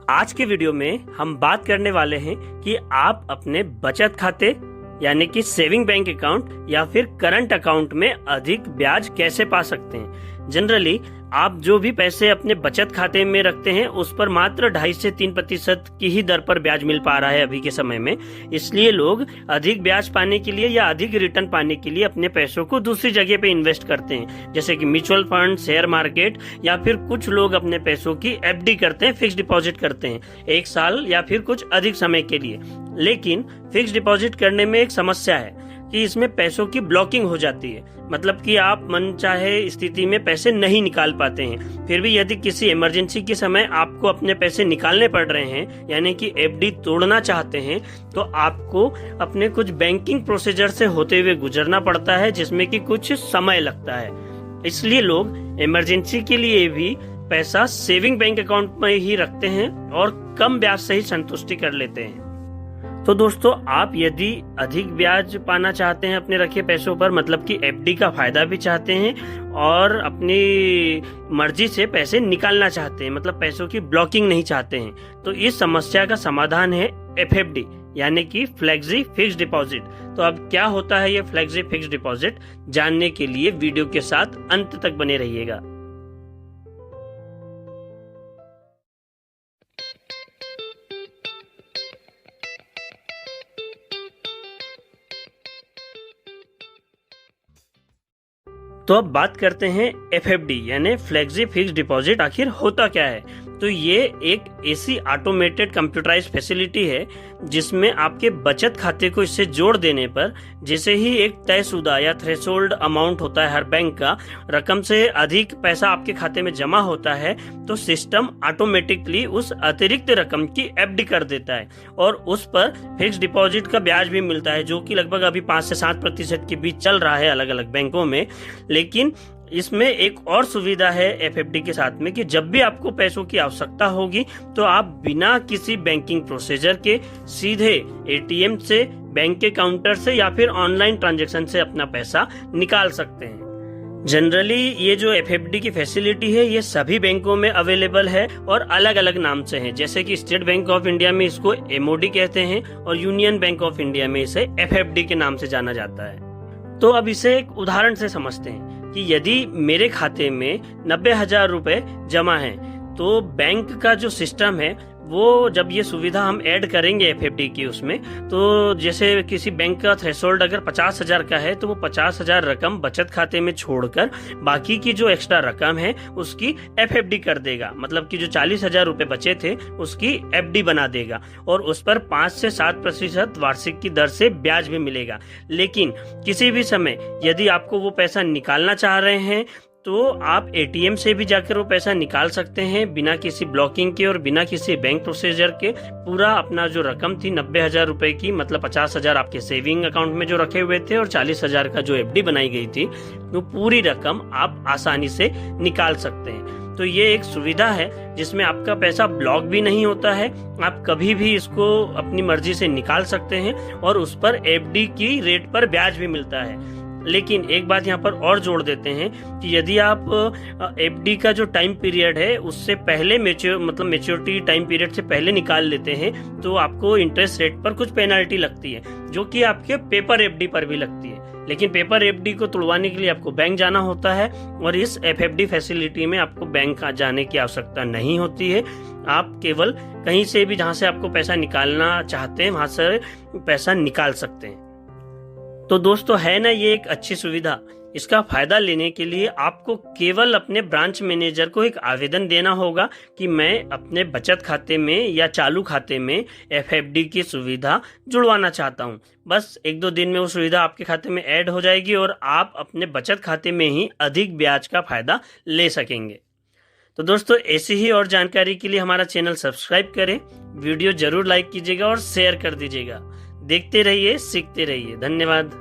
आज के वीडियो में हम बात करने वाले हैं कि आप अपने बचत खाते यानी कि सेविंग बैंक अकाउंट या फिर करंट अकाउंट में अधिक ब्याज कैसे पा सकते हैं। जनरली आप जो भी पैसे अपने बचत खाते में रखते हैं उस पर मात्र 2.5 से 3% की ही दर पर ब्याज मिल पा रहा है अभी के समय में। इसलिए लोग अधिक ब्याज पाने के लिए या अधिक रिटर्न पाने के लिए अपने पैसों को दूसरी जगह पे इन्वेस्ट करते हैं, जैसे कि म्यूचुअल फंड, शेयर मार्केट, या फिर कुछ लोग अपने पैसों की एफडी करते हैं, फिक्स डिपॉजिट करते हैं 1 साल या फिर कुछ अधिक समय के लिए। लेकिन फिक्स डिपॉजिट करने में एक समस्या है कि इसमें पैसों की ब्लॉकिंग हो जाती है, मतलब कि आप मनचाहे स्थिति में पैसे नहीं निकाल पाते हैं। फिर भी यदि किसी इमरजेंसी के समय आपको अपने पैसे निकालने पड़ रहे हैं यानी कि एफडी तोड़ना चाहते हैं, तो आपको अपने कुछ बैंकिंग प्रोसीजर से होते हुए गुजरना पड़ता है, जिसमें कि कुछ समय लगता है। इसलिए लोग इमरजेंसी के लिए भी पैसा सेविंग बैंक अकाउंट में ही रखते हैं और कम ब्याज से ही संतुष्टि कर लेते हैं। तो दोस्तों, आप यदि अधिक ब्याज पाना चाहते हैं अपने रखे पैसों पर, मतलब कि एफडी का फायदा भी चाहते हैं और अपनी मर्जी से पैसे निकालना चाहते हैं, मतलब पैसों की ब्लॉकिंग नहीं चाहते हैं, तो इस समस्या का समाधान है एफएफडी यानी कि फ्लेक्सी फिक्स डिपॉजिट। तो अब क्या होता है ये फ्लेक्सी फिक्स डिपॉजिट, जानने के लिए वीडियो के साथ अंत तक बने रहिएगा। तो अब बात करते हैं एफएफडी यानी फ्लेक्सी फिक्स डिपॉजिट आखिर होता क्या है। तो ये एक ऐसी ऑटोमेटेड कंप्यूटराइज्ड फैसिलिटी है जिसमें आपके बचत खाते को इससे जोड़ देने पर जैसे ही एक तयशुदा या थ्रेशोल्ड अमाउंट होता है हर बैंक का, रकम से अधिक पैसा आपके खाते में जमा होता है, तो सिस्टम ऑटोमेटिकली उस अतिरिक्त रकम की एफडी कर देता है और उस पर फिक्स डिपॉजिट का ब्याज भी मिलता है, जो कि लगभग अभी 5 से 7% के बीच चल रहा है अलग अलग बैंकों में। लेकिन इसमें एक और सुविधा है एफएफडी के साथ में कि जब भी आपको पैसों की आवश्यकता होगी तो आप बिना किसी बैंकिंग प्रोसीजर के सीधे एटीएम से, बैंक के काउंटर से या फिर ऑनलाइन ट्रांजैक्शन से अपना पैसा निकाल सकते हैं। जनरली ये जो एफएफडी की फैसिलिटी है ये सभी बैंकों में अवेलेबल है और अलग अलग नाम से है, जैसे कि स्टेट बैंक ऑफ इंडिया में इसको एमओडी कहते हैं और यूनियन बैंक ऑफ इंडिया में इसे एफएफडी के नाम से जाना जाता है। तो अब इसे एक उदाहरण से समझते हैं कि यदि मेरे खाते में 90,000 रुपए जमा है, तो बैंक का जो सिस्टम है वो जब ये सुविधा हम ऐड करेंगे एफएफडी की उसमें, तो जैसे किसी बैंक का थ्रेशोल्ड अगर 50,000 का है तो वो 50,000 रकम बचत खाते में छोड़कर बाकी की जो एक्स्ट्रा रकम है उसकी एफएफडी कर देगा, मतलब कि जो 40,000 रुपए बचे थे उसकी एफडी बना देगा और उस पर 5 से 7% वार्षिक की दर से ब्याज भी मिलेगा। लेकिन किसी भी समय यदि आपको वो पैसा निकालना चाह रहे हैं तो आप एटीएम से भी जाकर वो पैसा निकाल सकते हैं बिना किसी ब्लॉकिंग के और बिना किसी बैंक प्रोसीजर के। पूरा अपना जो रकम थी 90,000 रुपए की, मतलब 50,000 आपके सेविंग अकाउंट में जो रखे हुए थे और 40,000 का जो एफडी बनाई गई थी, वो पूरी रकम आप आसानी से निकाल सकते हैं। तो ये एक सुविधा है जिसमें आपका पैसा ब्लॉक भी नहीं होता है, आप कभी भी इसको अपनी मर्जी से निकाल सकते हैं और उस पर एफडी की रेट पर ब्याज भी मिलता है। लेकिन एक बात यहाँ पर और जोड़ देते हैं कि यदि आप एफडी का जो टाइम पीरियड है उससे पहले मैच्योरिटी टाइम पीरियड से पहले निकाल लेते हैं तो आपको इंटरेस्ट रेट पर कुछ पेनल्टी लगती है, जो कि आपके पेपर एफडी पर भी लगती है। लेकिन पेपर एफडी को तुड़वाने के लिए आपको बैंक जाना होता है और इस एफएफडी फैसिलिटी में आपको बैंक जाने की आवश्यकता नहीं होती है। आप केवल कहीं से भी जहाँ से आपको पैसा निकालना चाहते हैं वहां से पैसा निकाल सकते हैं। तो दोस्तों, है ना ये एक अच्छी सुविधा। इसका फायदा लेने के लिए आपको केवल अपने ब्रांच मैनेजर को एक आवेदन देना होगा कि मैं अपने बचत खाते में या चालू खाते में एफएफडी की सुविधा जुड़वाना चाहता हूं। बस 1-2 दिन में वो सुविधा आपके खाते में ऐड हो जाएगी और आप अपने बचत खाते में ही अधिक ब्याज का फायदा ले सकेंगे। तो दोस्तों, ऐसी ही और जानकारी के लिए हमारा चैनल सब्सक्राइब करें, वीडियो जरूर लाइक कीजिएगा और शेयर कर दीजिएगा। देखते रहिए, सीखते रहिए। धन्यवाद।